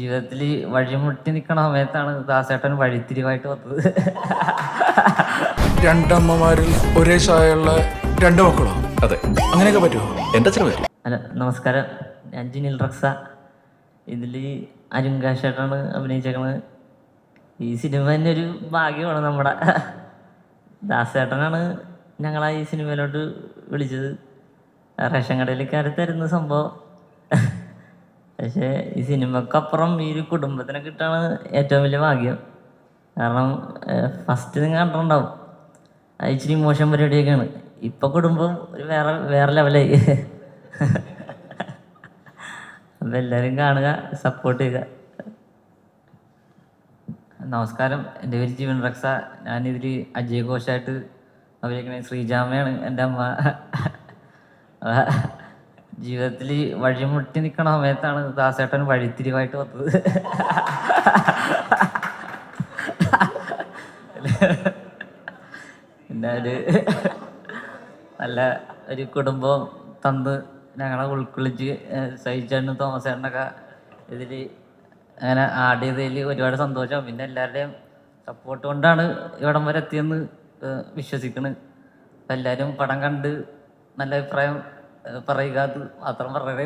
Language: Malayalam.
ജീവിതത്തിൽ വഴിമുട്ടി നിൽക്കണ സമയത്താണ് ദാസേട്ടൻ വഴിത്തിരിവായിട്ട് വന്നത്. രണ്ടമ്മമാരിൽ ഒരേ ചായയുള്ള രണ്ട് മക്കളോ? അതെ, അങ്ങനെയൊക്കെ പറ്റുമോ? എൻ്റെ അച്ഛന് പറ്റും. അല്ല, നമസ്കാരം. ഞാൻ ജിനിൽ റക്സ. ഇതിൽ അരുങ്കാശേട്ടാണ് അഭിനയിച്ചേക്കണത്. ഈ സിനിമ തന്നെ ഒരു ഭാഗ്യമാണ്. നമ്മുടെ ദാസേട്ടനാണ് ഞങ്ങളെ ഈ സിനിമയിലോട്ട് വിളിച്ചത്. റേഷൻ കടയിലേക്കാരെ തരുന്ന സംഭവം. പക്ഷേ ഈ സിനിമക്കപ്പുറം ഈ ഒരു കുടുംബത്തിനെ കിട്ടാണ് ഏറ്റവും വലിയ ഭാഗ്യം. കാരണം ഫസ്റ്റ് നിങ്ങൾ കണ്ടിട്ടുണ്ടാവും, അത് ഇച്ചിരി മോശം പരിപാടിയൊക്കെയാണ്. ഇപ്പം കുടുംബം ഒരു വേറെ ലെവലായി. അപ്പം എല്ലാവരും കാണുക, സപ്പോർട്ട് ചെയ്യുക. നമസ്കാരം, എൻ്റെ പേര് ജീവൻ റക്സ. ഞാനിതിൽ അജയ് ഘോഷായിട്ട് അഭിനയിക്കണ ശ്രീജാമയാണ് എൻ്റെ അമ്മ. ജീവിതത്തിൽ വഴിമുട്ടി നിൽക്കണ സമയത്താണ് ദാസേട്ടൻ വഴിത്തിരിവായിട്ട് വന്നത്. പിന്നെ നല്ല ഒരു കുടുംബം തന്ന് ഞങ്ങളെ ഉൾക്കൊള്ളിച്ച് സഹിച്ചേട്ടനും തോമസേട്ടനൊക്കെ ഇതിൽ അങ്ങനെ ആഡ് ചെയ്തതിൽ ഒരുപാട് സന്തോഷം. പിന്നെ എല്ലാവരുടെയും സപ്പോർട്ട് കൊണ്ടാണ് ഇവിടം വരെ എത്തിയെന്ന് വിശ്വസിക്കണ്. അപ്പം എല്ലാവരും പടം കണ്ട് നല്ല അഭിപ്രായം പറയുക, അത് മാത്രം പറയണേ.